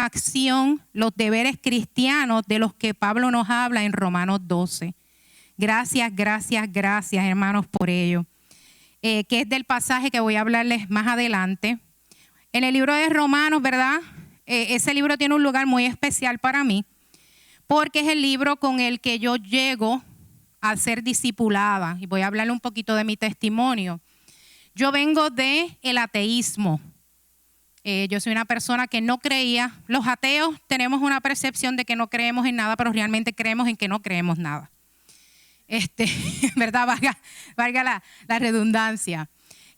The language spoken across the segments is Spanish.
acción los deberes cristianos de los que Pablo nos habla en Romanos 12. Gracias, gracias, gracias, hermanos, por ello. Que es del pasaje que voy a hablarles más adelante. En el libro de Romanos, ¿verdad? Ese libro tiene un lugar muy especial para mí, porque es el libro con el que yo llego a ser discipulada. Y voy a hablarle un poquito de mi testimonio. Yo vengo del ateísmo. Yo soy una persona que no creía. Los ateos tenemos una percepción de que no creemos en nada, pero realmente creemos en que no creemos nada. ¿Verdad? Valga la redundancia.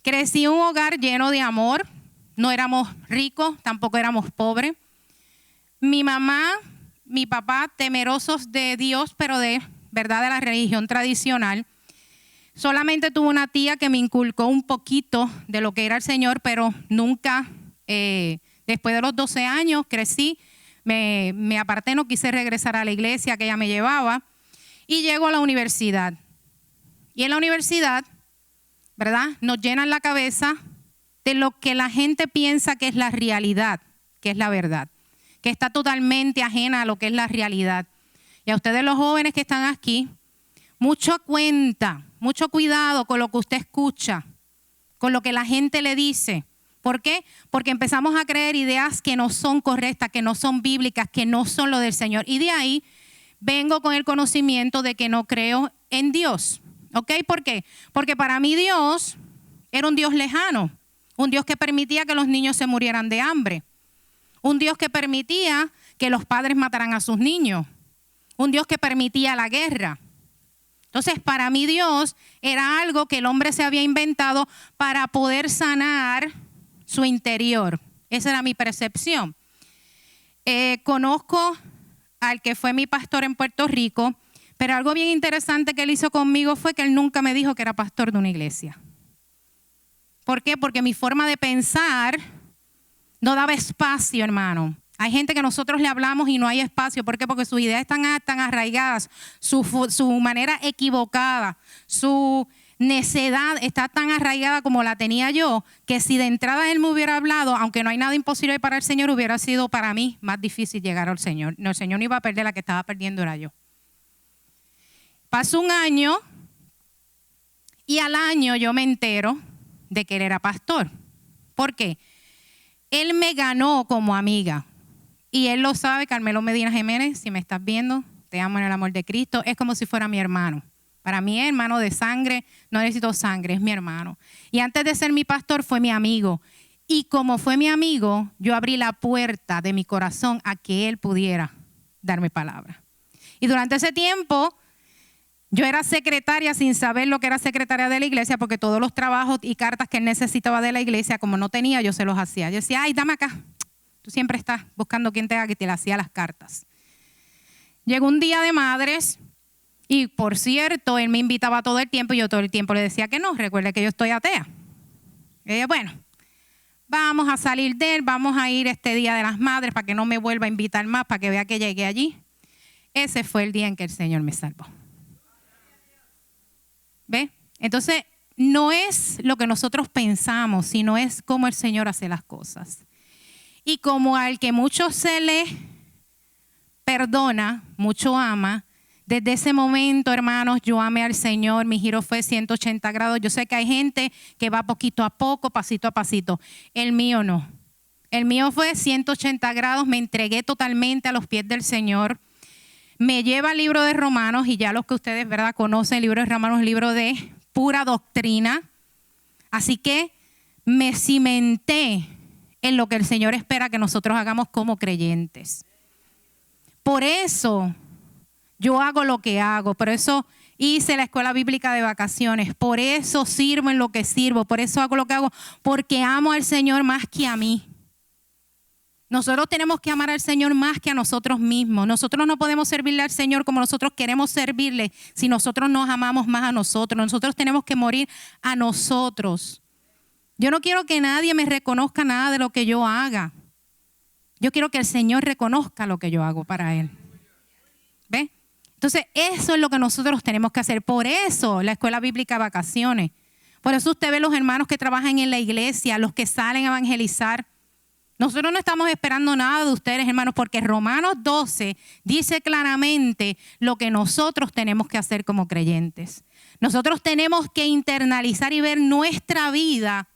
Crecí en un hogar lleno de amor. No éramos ricos, tampoco éramos pobres. Mi mamá, mi papá, temerosos de Dios, pero de la religión tradicional. Solamente tuve una tía que me inculcó un poquito de lo que era el Señor, pero nunca, después de los 12 años, crecí, me aparté, no quise regresar a la iglesia que ella me llevaba. Y llego a la universidad. Y en la universidad, ¿verdad? Nos llenan la cabeza de lo que la gente piensa que es la realidad, que es la verdad, que está totalmente ajena a lo que es la realidad. Y a ustedes los jóvenes que están aquí, mucho cuidado con lo que usted escucha, con lo que la gente le dice. ¿Por qué? Porque empezamos a creer ideas que no son correctas, que no son bíblicas, que no son lo del Señor. Y de ahí vengo con el conocimiento de que no creo en Dios. ¿Ok? ¿Por qué? Porque para mí Dios era un Dios lejano, un Dios que permitía que los niños se murieran de hambre, un Dios que permitía que los padres mataran a sus niños, un Dios que permitía la guerra. Entonces, para mí Dios era algo que el hombre se había inventado para poder sanar su interior. Esa era mi percepción. Conozco al que fue mi pastor en Puerto Rico, pero algo bien interesante que él hizo conmigo fue que él nunca me dijo que era pastor de una iglesia. ¿Por qué? Porque mi forma de pensar no daba espacio, hermano. Hay gente que nosotros le hablamos y no hay espacio. ¿Por qué? Porque sus ideas están tan arraigadas, su manera equivocada, su necedad está tan arraigada como la tenía yo, que si de entrada él me hubiera hablado, aunque no hay nada imposible para el Señor, hubiera sido para mí más difícil llegar al Señor. No, el Señor no iba a perder, la que estaba perdiendo era yo. Pasó un año y al año yo me entero de que él era pastor. ¿Por qué? Él me ganó como amiga. Y él lo sabe, Carmelo Medina Jiménez, si me estás viendo, te amo en el amor de Cristo, es como si fuera mi hermano. Para mí es hermano de sangre, no necesito sangre, es mi hermano. Y antes de ser mi pastor fue mi amigo. Y como fue mi amigo, yo abrí la puerta de mi corazón a que él pudiera darme palabra. Y durante ese tiempo, yo era secretaria sin saber lo que era secretaria de la iglesia, porque todos los trabajos y cartas que él necesitaba de la iglesia, como no tenía, yo se los hacía. Yo decía, ay, dame acá. Tú siempre estás buscando quien te haga, que te le hacía las cartas. Llegó un día de madres. Y por cierto, él me invitaba todo el tiempo y yo todo el tiempo le decía que no. Recuerde que yo estoy atea. Y ella, bueno, vamos a salir de él, vamos a ir este día de las madres para que no me vuelva a invitar más, para que vea que llegué allí. Ese fue el día en que el Señor me salvó. ¿Ve? Entonces, no es lo que nosotros pensamos, sino es cómo el Señor hace las cosas. Y como al que mucho se le perdona, mucho ama. Desde ese momento, hermanos, yo amé al Señor, mi giro fue 180 grados. Yo sé que hay gente que va poquito a poco, pasito a pasito. El mío no. El mío fue 180 grados, me entregué totalmente a los pies del Señor. Me lleva el libro de Romanos, y ya los que ustedes, ¿verdad?, conocen el libro de Romanos, un libro de pura doctrina. Así que me cimenté en lo que el Señor espera que nosotros hagamos como creyentes. Por eso yo hago lo que hago, por eso hice la escuela bíblica de vacaciones, por eso sirvo en lo que sirvo, por eso hago lo que hago, porque amo al Señor más que a mí. Nosotros tenemos que amar al Señor más que a nosotros mismos. Nosotros no podemos servirle al Señor como nosotros queremos servirle si nosotros nos amamos más a nosotros. Nosotros tenemos que morir a nosotros. Yo no quiero que nadie me reconozca nada de lo que yo haga. Yo quiero que el Señor reconozca lo que yo hago para Él. ¿Ve? Entonces, eso es lo que nosotros tenemos que hacer. Por eso la escuela bíblica de vacaciones. Por eso usted ve los hermanos que trabajan en la iglesia, los que salen a evangelizar. Nosotros no estamos esperando nada de ustedes, hermanos, porque Romanos 12 dice claramente lo que nosotros tenemos que hacer como creyentes. Nosotros tenemos que internalizar y ver nuestra vida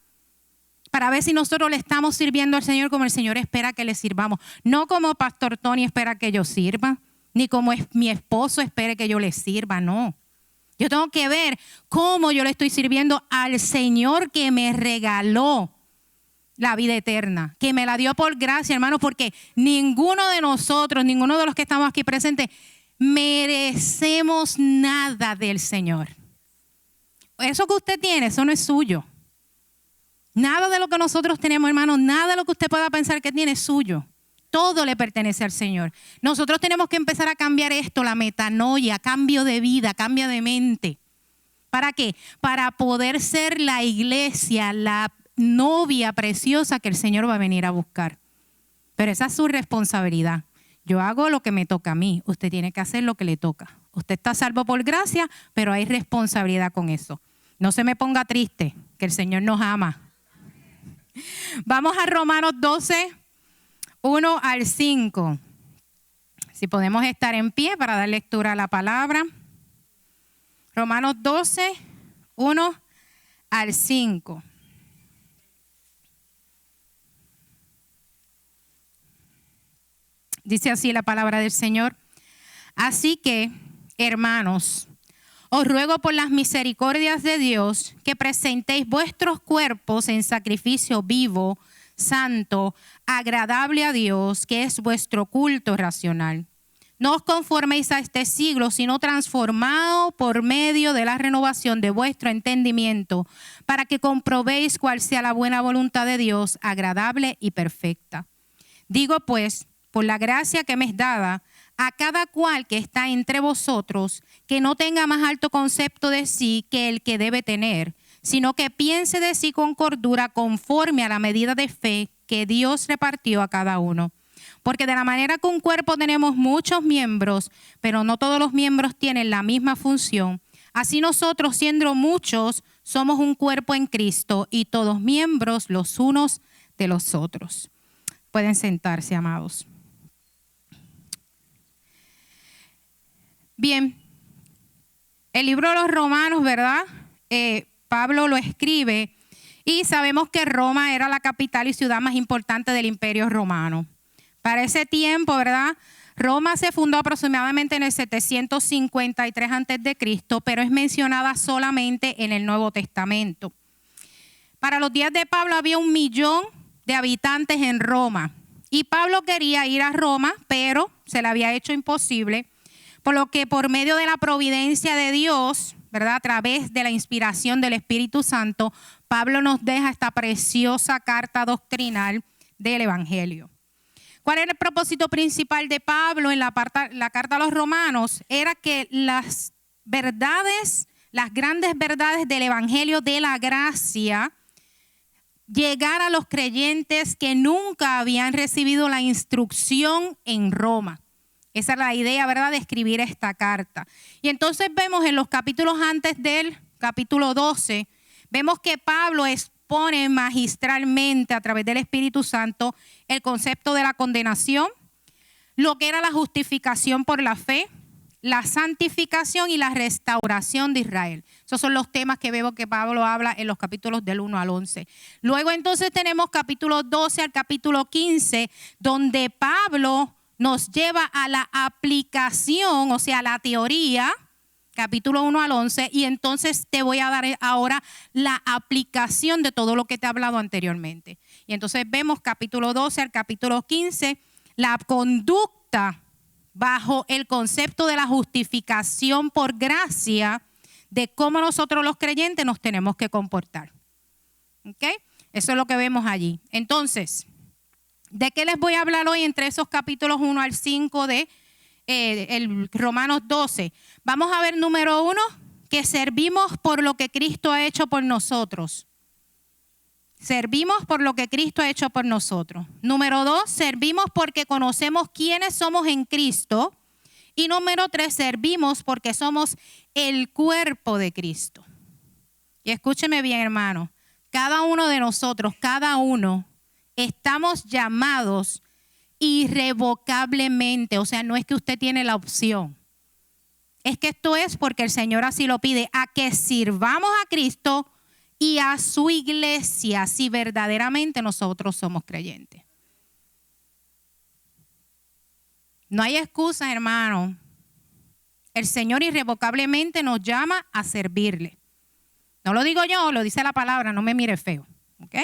para ver si nosotros le estamos sirviendo al Señor como el Señor espera que le sirvamos. No como Pastor Tony espera que yo sirva, ni como mi esposo espere que yo le sirva, no. Yo tengo que ver cómo yo le estoy sirviendo al Señor que me regaló la vida eterna, que me la dio por gracia, hermano, porque ninguno de nosotros, ninguno de los que estamos aquí presentes, merecemos nada del Señor. Eso que usted tiene, eso no es suyo. Nada de lo que nosotros tenemos, hermano, nada de lo que usted pueda pensar que tiene es suyo. Todo le pertenece al Señor. Nosotros tenemos que empezar a cambiar esto, la metanoia, cambio de vida, cambio de mente. ¿Para qué? Para poder ser la iglesia, la novia preciosa que el Señor va a venir a buscar. Pero esa es su responsabilidad. Yo hago lo que me toca a mí. Usted tiene que hacer lo que le toca. Usted está salvo por gracia, pero hay responsabilidad con eso. No se me ponga triste, que el Señor nos ama. Vamos a Romanos 12, 1 al 5. Si podemos estar en pie para dar lectura a la palabra. Romanos 12, 1 al 5. Dice así la palabra del Señor. Así que, hermanos, os ruego por las misericordias de Dios que presentéis vuestros cuerpos en sacrificio vivo, santo, agradable a Dios, que es vuestro culto racional. No os conforméis a este siglo, sino transformados por medio de la renovación de vuestro entendimiento, para que comprobéis cuál sea la buena voluntad de Dios, agradable y perfecta. Digo pues, por la gracia que me es dada, a cada cual que está entre vosotros, que no tenga más alto concepto de sí que el que debe tener, sino que piense de sí con cordura conforme a la medida de fe que Dios repartió a cada uno. Porque de la manera que un cuerpo tenemos muchos miembros, pero no todos los miembros tienen la misma función, así nosotros, siendo muchos, somos un cuerpo en Cristo y todos miembros los unos de los otros. Pueden sentarse, amados. Bien, el libro de los Romanos, ¿verdad? Pablo lo escribe y sabemos que Roma era la capital y ciudad más importante del Imperio Romano. Para ese tiempo, ¿verdad? Roma se fundó aproximadamente en el 753 a.C., pero es mencionada solamente en el Nuevo Testamento. Para los días de Pablo había 1 millón de habitantes en Roma y Pablo quería ir a Roma, pero se le había hecho imposible. Por lo que por medio de la providencia de Dios, ¿verdad? A través de la inspiración del Espíritu Santo, Pablo nos deja esta preciosa carta doctrinal del Evangelio. ¿Cuál era el propósito principal de Pablo en la carta a los Romanos? Era que las verdades, las grandes verdades del Evangelio de la gracia, llegar a los creyentes que nunca habían recibido la instrucción en Roma. Esa es la idea, ¿verdad?, de escribir esta carta. Y entonces vemos en los capítulos antes del capítulo 12, vemos que Pablo expone magistralmente a través del Espíritu Santo el concepto de la condenación, lo que era la justificación por la fe, la santificación y la restauración de Israel. Esos son los temas que vemos que Pablo habla en los capítulos del 1 al 11. Luego entonces tenemos capítulo 12 al capítulo 15, donde Pablo nos lleva a la aplicación, o sea, la teoría, capítulo 1 al 11, y entonces te voy a dar ahora la aplicación de todo lo que te he hablado anteriormente. Y entonces vemos capítulo 12 al capítulo 15, la conducta bajo el concepto de la justificación por gracia, de cómo nosotros los creyentes nos tenemos que comportar. ¿Ok? Eso es lo que vemos allí. Entonces, ¿de qué les voy a hablar hoy entre esos capítulos 1 al 5 de el Romanos 12? Vamos a ver, número 1, que servimos por lo que Cristo ha hecho por nosotros. Servimos por lo que Cristo ha hecho por nosotros. Número 2, servimos porque conocemos quiénes somos en Cristo. Y número 3, servimos porque somos el cuerpo de Cristo. Y escúcheme bien, hermano, cada uno de nosotros, cada uno, estamos llamados irrevocablemente. O sea, no es que usted tiene la opción. Es que esto es porque el Señor así lo pide, a que sirvamos a Cristo y a su iglesia si verdaderamente nosotros somos creyentes. No hay excusa, hermano. El Señor irrevocablemente nos llama a servirle. No lo digo yo, lo dice la palabra, no me mire feo. ¿Ok?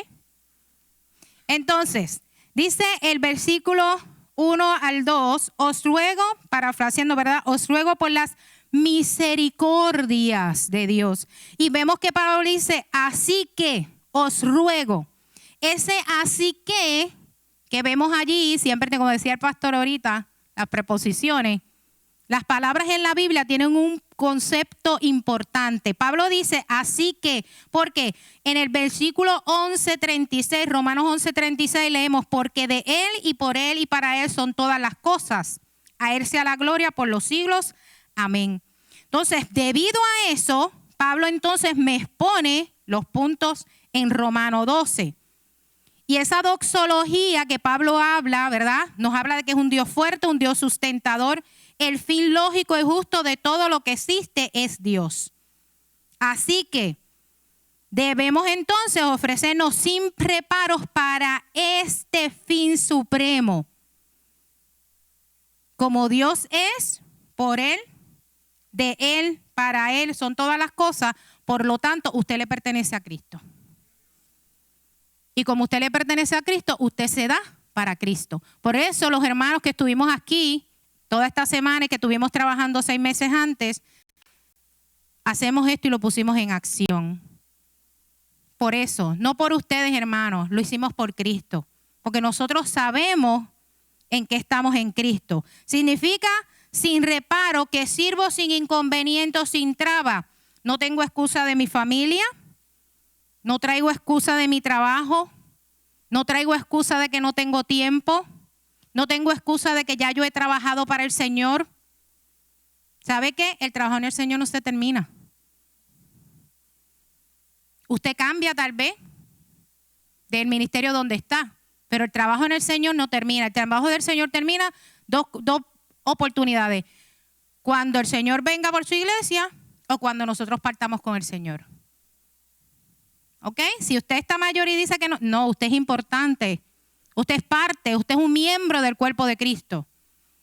Entonces, dice el versículo 1 al 2, os ruego, parafraseando, ¿verdad? Os ruego por las misericordias de Dios. Y vemos que Pablo dice, así que os ruego. Ese así que vemos allí, siempre como decía el pastor ahorita, las preposiciones, las palabras en la Biblia tienen un concepto importante. Pablo dice, así que, porque en el versículo 11:36, Romanos 11:36 leemos, porque de Él y por Él y para Él son todas las cosas. A Él sea la gloria por los siglos. Amén. Entonces, debido a eso, Pablo entonces me expone los puntos en Romanos 12. Y esa doxología que Pablo habla, ¿verdad? Nos habla de que es un Dios fuerte, un Dios sustentador. El fin lógico y justo de todo lo que existe es Dios. Así que debemos entonces ofrecernos sin reparos para este fin supremo. Como Dios es, por Él, de Él, para Él, son todas las cosas. Por lo tanto, usted le pertenece a Cristo. Y como usted le pertenece a Cristo, usted se da para Cristo. Por eso los hermanos que estuvimos aquí toda esta semana y que estuvimos trabajando 6 meses antes, hacemos esto y lo pusimos en acción. Por eso, no por ustedes, hermanos, lo hicimos por Cristo. Porque nosotros sabemos en qué estamos en Cristo. Significa sin reparo, que sirvo sin inconveniente o sin traba. No tengo excusa de mi familia. No traigo excusa de mi trabajo, no traigo excusa de que no tengo tiempo, no tengo excusa de que ya yo he trabajado para el Señor. ¿Sabe qué? El trabajo en el Señor no se termina. Usted cambia tal vez del ministerio donde está, pero el trabajo en el Señor no termina. El trabajo del Señor termina dos oportunidades. Cuando el Señor venga por su iglesia o cuando nosotros partamos con el Señor. ¿Ok? Si usted está mayor y dice que no, usted es importante. Usted es parte, usted es un miembro del cuerpo de Cristo.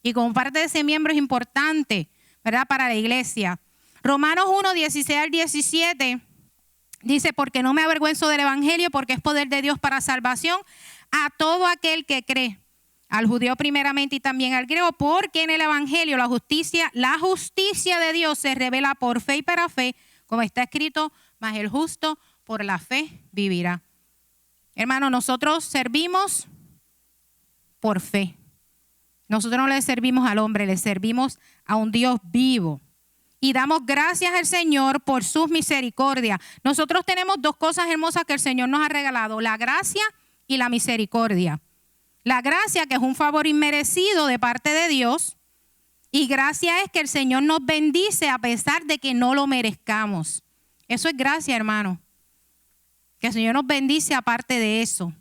Y como parte de ese miembro es importante, ¿verdad? Para la iglesia. Romanos 1, 16 al 17 dice, porque no me avergüenzo del evangelio, porque es poder de Dios para salvación a todo aquel que cree. Al judío primeramente y también al griego, porque en el evangelio la justicia de Dios se revela por fe y para fe, como está escrito, mas el justo por la fe vivirá. Hermano, nosotros servimos por fe. Nosotros no le servimos al hombre, le servimos a un Dios vivo. Y damos gracias al Señor por sus misericordias. Nosotros tenemos 2 cosas hermosas que el Señor nos ha regalado, la gracia y la misericordia. La gracia, que es un favor inmerecido de parte de Dios, y gracia es que el Señor nos bendice a pesar de que no lo merezcamos. Eso es gracia, hermano. Que el Señor nos bendice aparte de eso.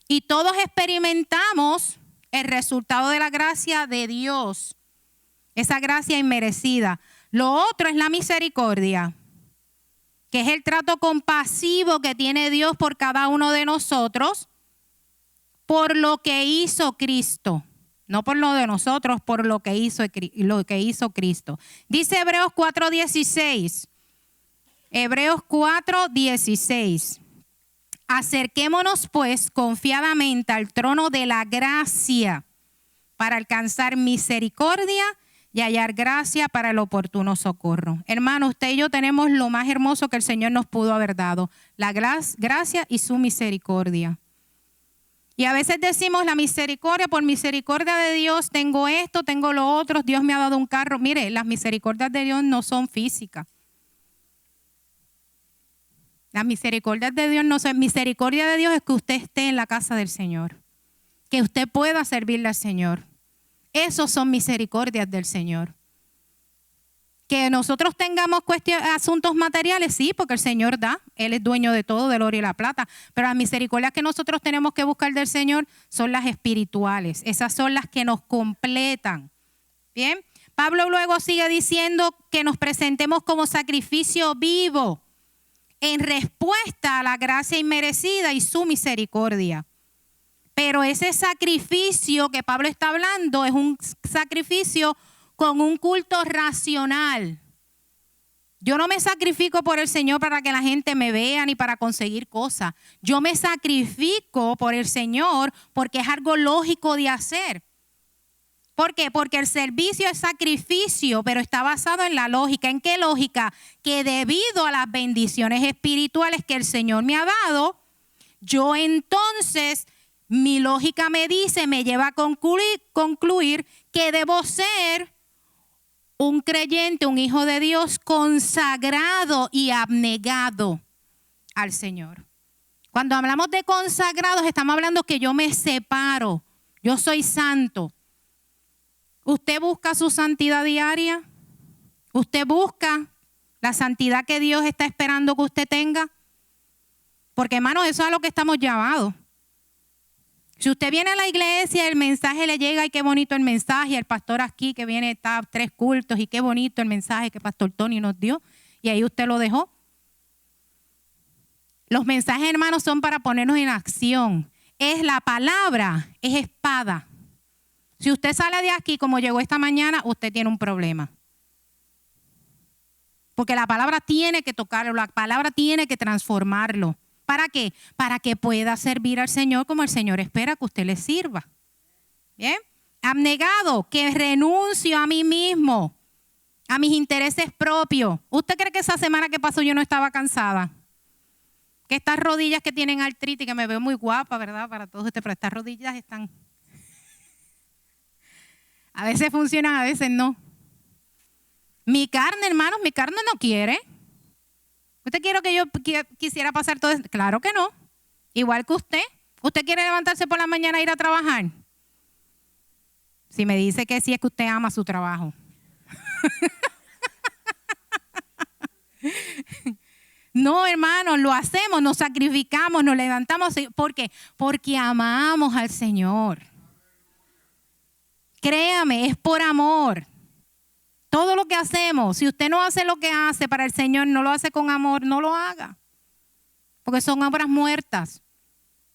Y todos experimentamos el resultado de la gracia de Dios. Esa gracia inmerecida. Lo otro es la misericordia, que es el trato compasivo que tiene Dios por cada uno de nosotros, por lo que hizo Cristo. No por lo de nosotros, por lo que hizo Cristo. Dice Hebreos 4:16. Hebreos 4:16. Acerquémonos pues confiadamente al trono de la gracia para alcanzar misericordia y hallar gracia para el oportuno socorro. Hermano, usted y yo tenemos lo más hermoso que el Señor nos pudo haber dado, la gracia y su misericordia. Y a veces decimos la misericordia, por misericordia de Dios tengo esto, tengo lo otro, Dios me ha dado un carro. Mire, las misericordias de Dios no son físicas. Las misericordias de Dios no son, misericordia de Dios es que usted esté en la casa del Señor, que usted pueda servirle al Señor. Esos son misericordias del Señor. Que nosotros tengamos asuntos materiales, sí, porque el Señor da. Él es dueño de todo, del oro y la plata. Pero las misericordias que nosotros tenemos que buscar del Señor son las espirituales. Esas son las que nos completan. Bien. Pablo luego sigue diciendo que nos presentemos como sacrificio vivo en respuesta a la gracia inmerecida y su misericordia. Pero ese sacrificio que Pablo está hablando es un sacrificio con un culto racional. Yo no me sacrifico por el Señor para que la gente me vea ni para conseguir cosas. Yo me sacrifico por el Señor porque es algo lógico de hacer. ¿Por qué? Porque el servicio es sacrificio, pero está basado en la lógica. ¿En qué lógica? Que debido a las bendiciones espirituales que el Señor me ha dado, yo entonces, mi lógica me dice, me lleva a concluir que debo ser un creyente, un hijo de Dios consagrado y abnegado al Señor. Cuando hablamos de consagrados, estamos hablando que yo me separo, yo soy santo. ¿Usted busca su santidad diaria? ¿Usted busca la santidad que Dios está esperando que usted tenga? Porque, hermanos, eso es a lo que estamos llamados. Si usted viene a la iglesia, el mensaje le llega y qué bonito el mensaje, el pastor aquí que viene, está 3 cultos y qué bonito el mensaje que Pastor Tony nos dio y ahí usted lo dejó. Los mensajes, hermanos, son para ponernos en acción. Es la palabra, es espada. Si usted sale de aquí como llegó esta mañana, usted tiene un problema. Porque la palabra tiene que tocarlo, la palabra tiene que transformarlo. ¿Para qué? Para que pueda servir al Señor como el Señor espera que usted le sirva. ¿Bien? Abnegado, que renuncio a mí mismo, a mis intereses propios. ¿Usted cree que esa semana que pasó yo no estaba cansada? Que estas rodillas que tienen artritis, que me veo muy guapa, ¿verdad? Para todos ustedes, pero estas rodillas están... A veces funcionan, a veces no. Mi carne, hermanos, mi carne no quiere. ¿Usted quiere que yo quisiera pasar todo esto? Claro que no. Igual que usted. ¿Usted quiere levantarse por la mañana e ir a trabajar? Si me dice que sí, es que usted ama su trabajo. No, hermanos, lo hacemos, nos sacrificamos, nos levantamos. ¿Por qué? Porque amamos al Señor. Créame, es por amor. Todo lo que hacemos, si usted no hace lo que hace para el Señor, no lo hace con amor, no lo haga. Porque son obras muertas.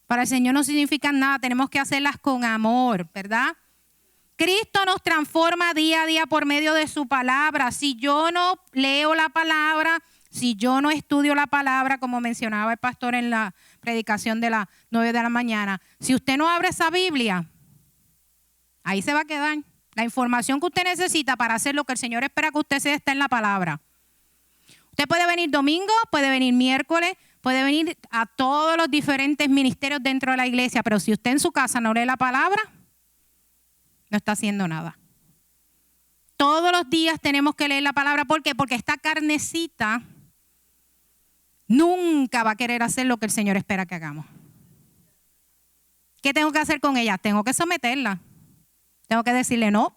Para el Señor no significan nada, tenemos que hacerlas con amor, ¿verdad? Cristo nos transforma día a día por medio de su palabra. Si yo no leo la palabra, si yo no estudio la palabra, como mencionaba el pastor en la predicación de las 9 de la mañana, si usted no abre esa Biblia, ahí se va a quedar. La información que usted necesita para hacer lo que el Señor espera que usted sea está en la palabra. Usted puede venir domingo, puede venir miércoles, puede venir a todos los diferentes ministerios dentro de la iglesia, pero si usted en su casa no lee la palabra, no está haciendo nada. Todos los días tenemos que leer la palabra. ¿Por qué? Porque esta carnecita nunca va a querer hacer lo que el Señor espera que hagamos. ¿Qué tengo que hacer con ella? Tengo que someterla. Tengo que decirle, no,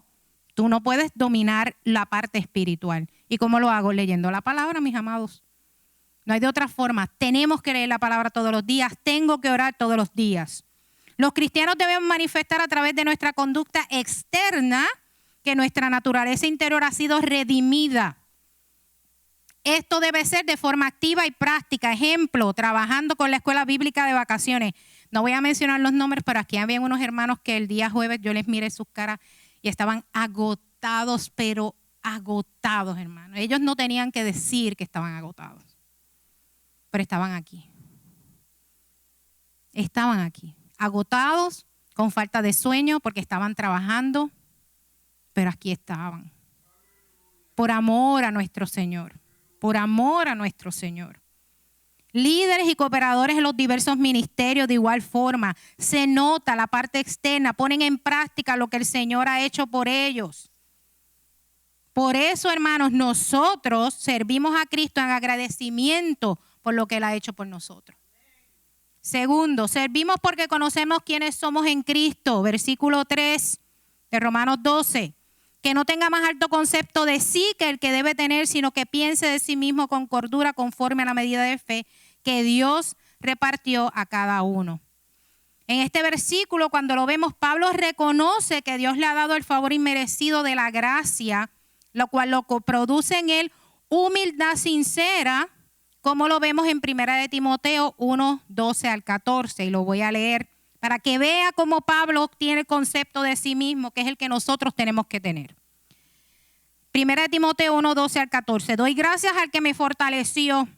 tú no puedes dominar la parte espiritual. ¿Y cómo lo hago? Leyendo la palabra, mis amados. No hay de otra forma. Tenemos que leer la palabra todos los días. Tengo que orar todos los días. Los cristianos debemos manifestar a través de nuestra conducta externa que nuestra naturaleza interior ha sido redimida. Esto debe ser de forma activa y práctica. Ejemplo, trabajando con la escuela bíblica de vacaciones. No voy a mencionar los nombres, pero aquí había unos hermanos que el día jueves yo les miré sus caras y estaban agotados, pero agotados, hermanos. Ellos no tenían que decir que estaban agotados, pero estaban aquí. Estaban aquí, agotados, con falta de sueño porque estaban trabajando, pero aquí estaban. Por amor a nuestro Señor, por amor a nuestro Señor. Líderes y cooperadores en los diversos ministerios de igual forma. Se nota la parte externa, ponen en práctica lo que el Señor ha hecho por ellos. Por eso, hermanos, nosotros servimos a Cristo en agradecimiento por lo que Él ha hecho por nosotros. Segundo, servimos porque conocemos quiénes somos en Cristo. Versículo 3 de Romanos 12. que no tenga más alto concepto de sí que el que debe tener, sino que piense de sí mismo con cordura conforme a la medida de fe que Dios repartió a cada uno. En este versículo, cuando lo vemos, Pablo reconoce que Dios le ha dado el favor inmerecido de la gracia, lo cual lo produce en él humildad sincera, como lo vemos en 1 de Timoteo 1, 12 al 14, y lo voy a leer para que vea cómo Pablo tiene el concepto de sí mismo, que es el que nosotros tenemos que tener. 1 de Timoteo 1, 12 al 14. Doy gracias al que me fortaleció,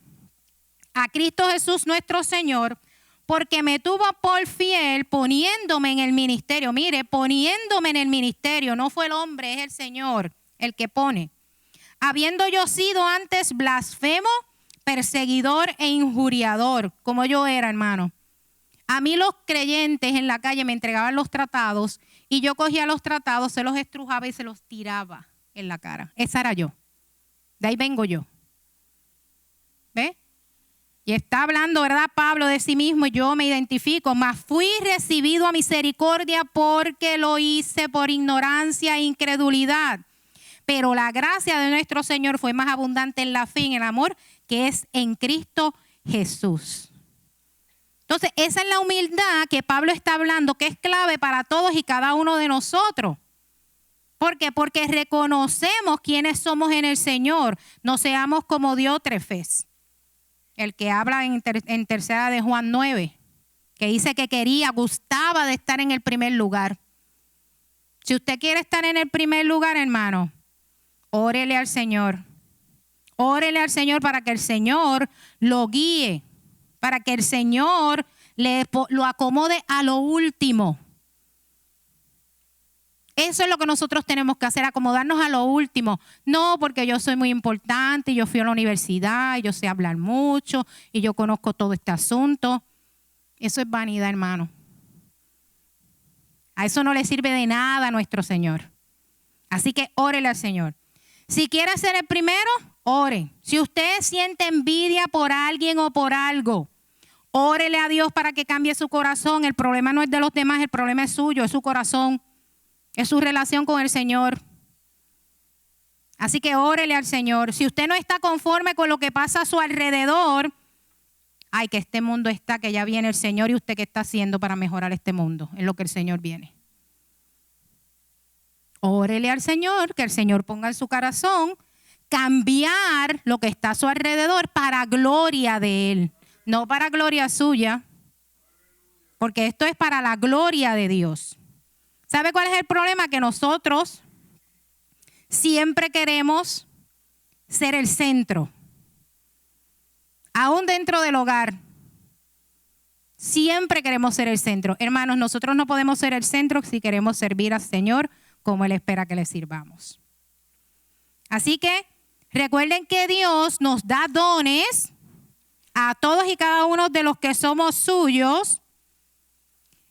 a Cristo Jesús nuestro Señor, porque me tuvo por fiel poniéndome en el ministerio. Mire, poniéndome en el ministerio, no fue el hombre, es el Señor el que pone. Habiendo yo sido antes blasfemo, perseguidor e injuriador, como yo era, hermano. A mí los creyentes en la calle me entregaban los tratados y yo cogía los tratados, se los estrujaba y se los tiraba en la cara. Esa era yo. De ahí vengo yo. ¿Ve? Y está hablando, ¿verdad, Pablo, de sí mismo? Y yo me identifico. Mas fui recibido a misericordia porque lo hice por ignorancia e incredulidad. Pero la gracia de nuestro Señor fue más abundante en la fe y en el amor, que es en Cristo Jesús. Entonces, esa es la humildad que Pablo está hablando, que es clave para todos y cada uno de nosotros. ¿Por qué? Porque reconocemos quiénes somos en el Señor. No seamos como Diótrefes, el que habla en tercera de Juan 9, que dice que gustaba de estar en el primer lugar. Si usted quiere estar en el primer lugar, hermano, órele al Señor. Órele al Señor para que el Señor lo guíe, para que el Señor lo acomode a lo último. Eso es lo que nosotros tenemos que hacer, acomodarnos a lo último. No porque yo soy muy importante y yo fui a la universidad y yo sé hablar mucho y yo conozco todo este asunto. Eso es vanidad, hermano. A eso no le sirve de nada a nuestro Señor. Así que órele al Señor. Si quiere ser el primero, ore. Si usted siente envidia por alguien o por algo, órele a Dios para que cambie su corazón. El problema no es de los demás, el problema es suyo, es su corazón. Es su relación con el Señor. Así que órele al Señor. Si usted no está conforme con lo que pasa a su alrededor, ay, que este mundo está, que ya viene el Señor, y usted qué está haciendo para mejorar este mundo, en lo que el Señor viene. Órele al Señor, que el Señor ponga en su corazón cambiar lo que está a su alrededor para gloria de Él, no para gloria suya, porque esto es para la gloria de Dios. ¿Sabe cuál es el problema? Que nosotros siempre queremos ser el centro. Aún dentro del hogar, siempre queremos ser el centro. Hermanos, nosotros no podemos ser el centro si queremos servir al Señor como Él espera que le sirvamos. Así que recuerden que Dios nos da dones a todos y cada uno de los que somos suyos.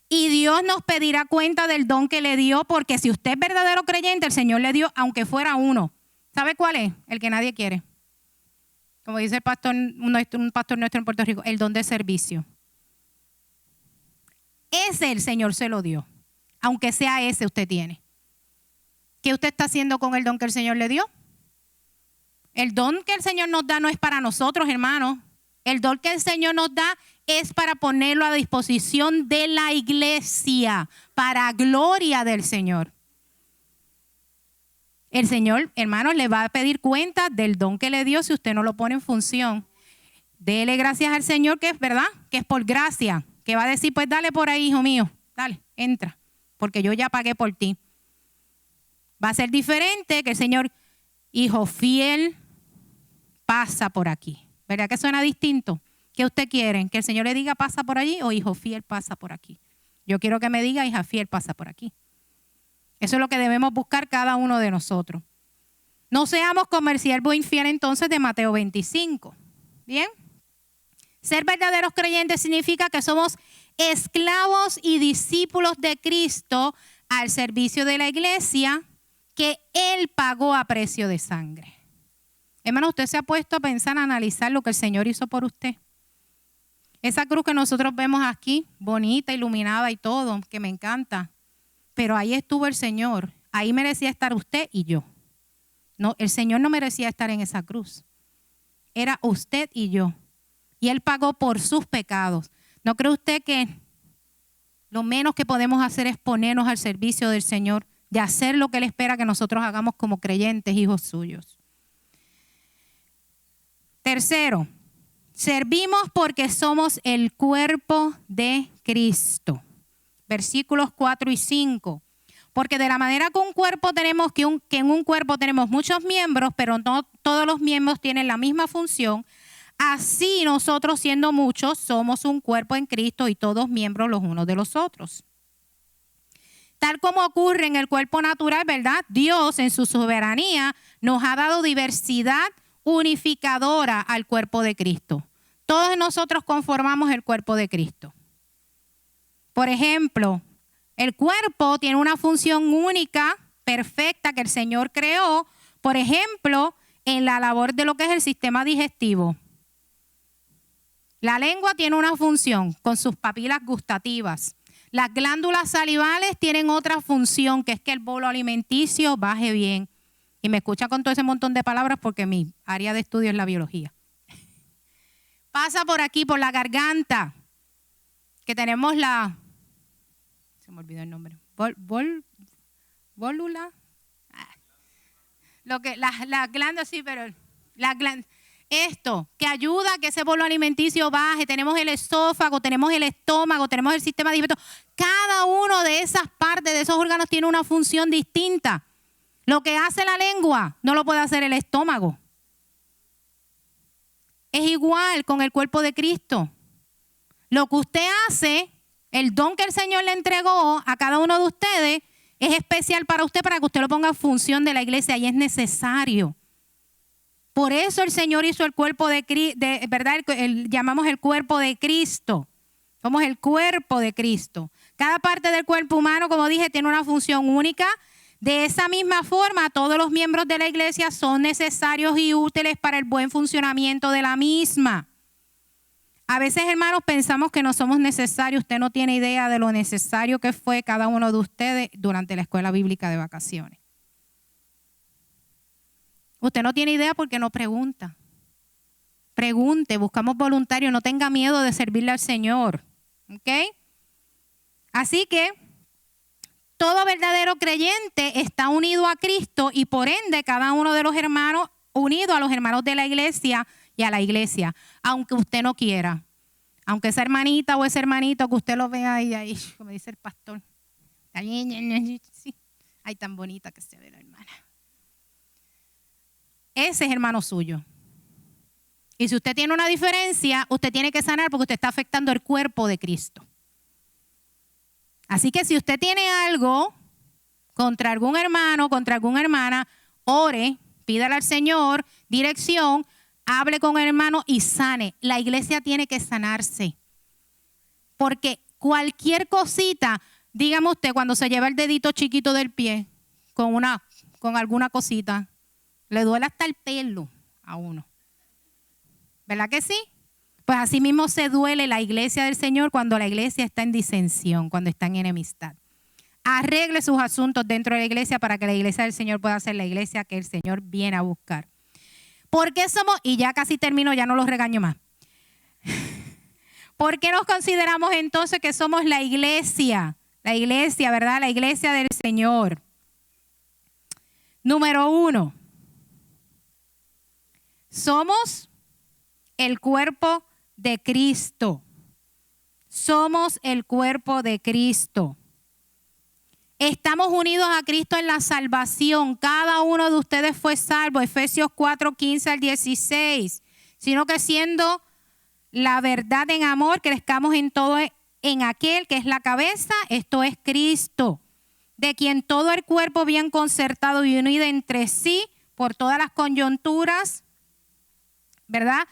Y Dios nos pedirá cuenta del don que le dio, porque si usted es verdadero creyente, el Señor le dio, aunque fuera uno. ¿Sabe cuál es? El que nadie quiere. Como dice el pastor, un pastor nuestro en Puerto Rico, el don de servicio. Ese el Señor se lo dio. Aunque sea ese usted tiene. ¿Qué usted está haciendo con el don que el Señor le dio? El don que el Señor nos da no es para nosotros, hermanos. El don que el Señor nos da es para ponerlo a disposición de la iglesia, para gloria del Señor. El Señor, hermanos, le va a pedir cuenta del don que le dio si usted no lo pone en función. Dele gracias al Señor, que es verdad, que es por gracia, que va a decir, pues dale por ahí, hijo mío, dale, entra, porque yo ya pagué por ti. Va a ser diferente que el Señor, hijo fiel, pasa por aquí. ¿Verdad que suena distinto? ¿Qué usted quiere? ¿Que el Señor le diga pasa por allí o hijo fiel pasa por aquí? Yo quiero que me diga hija fiel pasa por aquí. Eso es lo que debemos buscar cada uno de nosotros. No seamos como el siervo infiel entonces de Mateo 25. ¿Bien? Ser verdaderos creyentes significa que somos esclavos y discípulos de Cristo al servicio de la iglesia que Él pagó a precio de sangre. Hermano, usted se ha puesto a pensar, a analizar lo que el Señor hizo por usted. Esa cruz que nosotros vemos aquí, bonita, iluminada y todo, que me encanta. Pero ahí estuvo el Señor ahí merecía estar usted y yo. No, el Señor no merecía estar en esa cruz. Era usted y yo. Y Él pagó por sus pecados. ¿No cree usted que lo menos que podemos hacer es ponernos al servicio del Señor, de hacer lo que Él espera que nosotros hagamos como creyentes, hijos suyos? Tercero, servimos porque somos el cuerpo de Cristo. Versículos 4 y 5. Porque de la manera que un cuerpo tenemos, que en un cuerpo tenemos muchos miembros, pero no todos los miembros tienen la misma función, así nosotros, siendo muchos, somos un cuerpo en Cristo y todos miembros los unos de los otros. Tal como ocurre en el cuerpo natural, ¿verdad? Dios en su soberanía nos ha dado diversidad unificadora al cuerpo de Cristo. Todos nosotros conformamos el cuerpo de Cristo. Por ejemplo, el cuerpo tiene una función única, perfecta, que el Señor creó, por ejemplo, en la labor de lo que es el sistema digestivo. La lengua tiene una función con sus papilas gustativas. Las glándulas salivales tienen otra función, que es que el bolo alimenticio baje bien. Y me escucha con todo ese montón de palabras porque mi área de estudio es la biología. Pasa por aquí, por la garganta, que tenemos se me olvidó el nombre, válvula. Las glándulas, sí, pero esto que ayuda a que ese bolo alimenticio baje. Tenemos el esófago, tenemos el estómago, tenemos el sistema digestivo. Cada uno de esas partes, de esos órganos, tiene una función distinta. Lo que hace la lengua no lo puede hacer el estómago. Es igual con el cuerpo de Cristo. Lo que usted hace, el don que el Señor le entregó a cada uno de ustedes, es especial para usted, para que usted lo ponga en función de la iglesia, y es necesario. Por eso el Señor hizo el cuerpo ¿verdad? Llamamos el cuerpo de Cristo. Somos el cuerpo de Cristo. Cada parte del cuerpo humano, como dije, tiene una función única. De esa misma forma, todos los miembros de la iglesia son necesarios y útiles para el buen funcionamiento de la misma. A veces, hermanos, pensamos que no somos necesarios. Usted no tiene idea de lo necesario que fue cada uno de ustedes durante la escuela bíblica de vacaciones. Usted no tiene idea porque no pregunta. Pregunte, buscamos voluntarios, no tenga miedo de servirle al Señor. ¿Ok? Así que todo verdadero creyente está unido a Cristo y por ende cada uno de los hermanos unido a los hermanos de la iglesia y a la iglesia, aunque usted no quiera. Aunque esa hermanita o ese hermanito que usted lo vea ahí, como dice el pastor. Ay, tan bonita que se ve la hermana. Ese es hermano suyo. Y si usted tiene una diferencia, usted tiene que sanar porque usted está afectando el cuerpo de Cristo. Así que si usted tiene algo contra algún hermano, contra alguna hermana, ore, pídale al Señor dirección, hable con el hermano y sane. La iglesia tiene que sanarse. Porque cualquier cosita, dígame usted, cuando se lleva el dedito chiquito del pie con alguna cosita, le duele hasta el pelo a uno. ¿Verdad que sí? Pues así mismo se duele la iglesia del Señor cuando la iglesia está en disensión, cuando está en enemistad. Arregle sus asuntos dentro de la iglesia para que la iglesia del Señor pueda ser la iglesia que el Señor viene a buscar. ¿Por qué somos? Y ya casi termino, ya no los regaño más. ¿Por qué nos consideramos entonces que somos la iglesia? La iglesia, ¿verdad? La iglesia del Señor. Número 1. Somos el cuerpo de Cristo. Somos el cuerpo de Cristo. Estamos unidos a Cristo en la salvación. Cada uno de ustedes fue salvo. Efesios 4, 15 al 16. Sino que siendo la verdad en amor, crezcamos en todo en aquel que es la cabeza, esto es Cristo, de quien todo el cuerpo bien concertado y unido entre sí por todas las coyunturas, ¿verdad?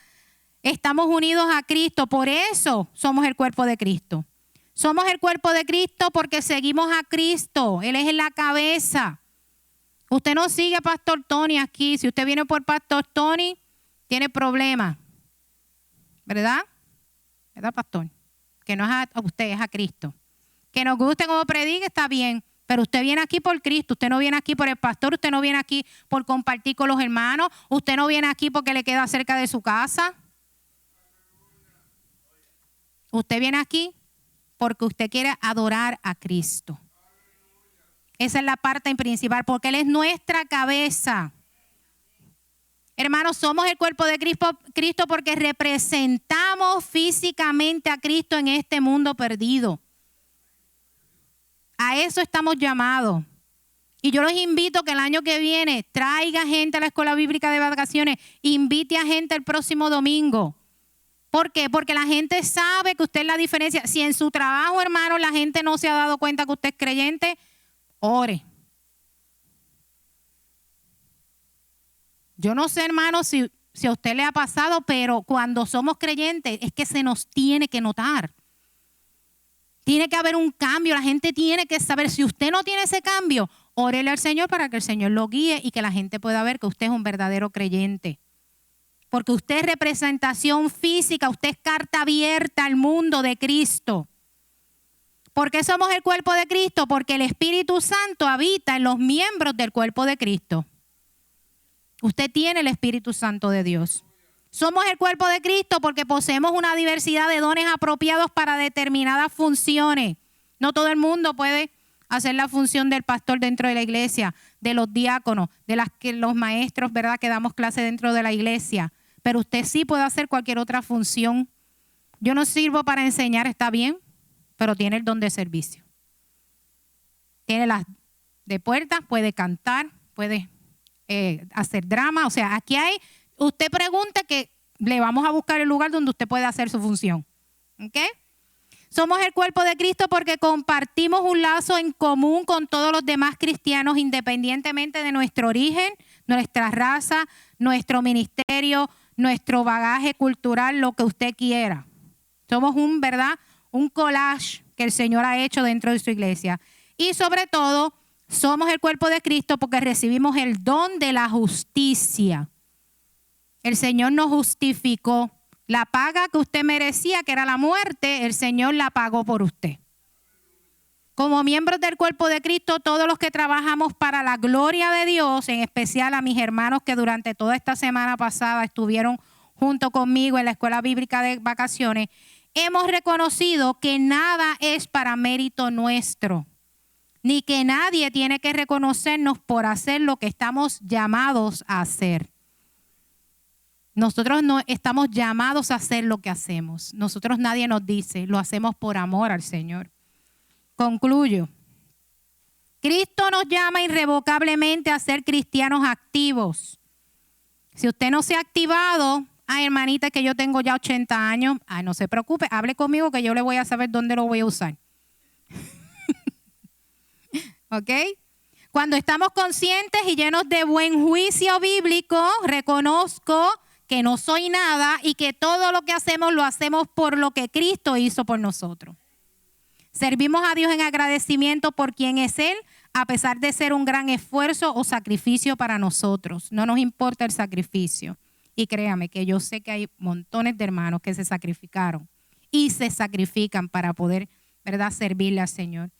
Estamos unidos a Cristo, por eso somos el cuerpo de Cristo. Somos el cuerpo de Cristo porque seguimos a Cristo. Él es la cabeza. Usted no sigue a Pastor Tony aquí. Si usted viene por Pastor Tony, tiene problemas. ¿Verdad? ¿Verdad, pastor? Que no es a usted, es a Cristo. Que nos guste como predique, está bien. Pero usted viene aquí por Cristo, usted no viene aquí por el pastor, usted no viene aquí por compartir con los hermanos, usted no viene aquí porque le queda cerca de su casa. Usted viene aquí porque usted quiere adorar a Cristo. Esa es la parte principal, porque Él es nuestra cabeza. Hermanos, somos el cuerpo de Cristo porque representamos físicamente a Cristo en este mundo perdido. A eso estamos llamados. Y yo los invito que el año que viene traiga gente a la Escuela Bíblica de Vacaciones, invite a gente el próximo domingo. ¿Por qué? Porque la gente sabe que usted es la diferencia. Si en su trabajo, hermano, la gente no se ha dado cuenta que usted es creyente, ore. Yo no sé, hermano, si a usted le ha pasado, pero cuando somos creyentes es que se nos tiene que notar. Tiene que haber un cambio, la gente tiene que saber. Si usted no tiene ese cambio, órele al Señor para que el Señor lo guíe y que la gente pueda ver que usted es un verdadero creyente. Porque usted es representación física, usted es carta abierta al mundo de Cristo. ¿Por qué somos el cuerpo de Cristo? Porque el Espíritu Santo habita en los miembros del cuerpo de Cristo. Usted tiene el Espíritu Santo de Dios. Somos el cuerpo de Cristo porque poseemos una diversidad de dones apropiados para determinadas funciones. No todo el mundo puede hacer la función del pastor dentro de la iglesia, de los diáconos, de los maestros, ¿verdad?, que damos clase dentro de la iglesia. Pero usted sí puede hacer cualquier otra función. Yo no sirvo para enseñar, está bien, pero tiene el don de servicio. Tiene las de puertas, puede cantar, puede hacer drama. O sea, aquí hay, usted pregunta que le vamos a buscar el lugar donde usted puede hacer su función. ¿Ok? Somos el cuerpo de Cristo porque compartimos un lazo en común con todos los demás cristianos, independientemente de nuestro origen, nuestra raza, nuestro ministerio, nuestro bagaje cultural, lo que usted quiera. Somos un collage que el Señor ha hecho dentro de su iglesia. Y sobre todo, somos el cuerpo de Cristo porque recibimos el don de la justicia. El Señor nos justificó. La paga que usted merecía, que era la muerte, el Señor la pagó por usted. Como miembros del cuerpo de Cristo, todos los que trabajamos para la gloria de Dios, en especial a mis hermanos que durante toda esta semana pasada estuvieron junto conmigo en la Escuela Bíblica de Vacaciones, hemos reconocido que nada es para mérito nuestro, ni que nadie tiene que reconocernos por hacer lo que estamos llamados a hacer. Nosotros no estamos llamados a hacer lo que hacemos. Nosotros nadie nos dice, lo hacemos por amor al Señor. Concluyo. Cristo nos llama irrevocablemente a ser cristianos activos. Si usted no se ha activado, hermanita, que yo tengo ya 80 años, no se preocupe, hable conmigo que yo le voy a saber dónde lo voy a usar. ¿Ok? Cuando estamos conscientes y llenos de buen juicio bíblico, reconozco que no soy nada y que todo lo que hacemos lo hacemos por lo que Cristo hizo por nosotros. Servimos a Dios en agradecimiento por quien es Él, a pesar de ser un gran esfuerzo o sacrificio para nosotros. No nos importa el sacrificio. Y créame que yo sé que hay montones de hermanos que se sacrificaron y se sacrifican para poder, ¿verdad?, servirle al Señor.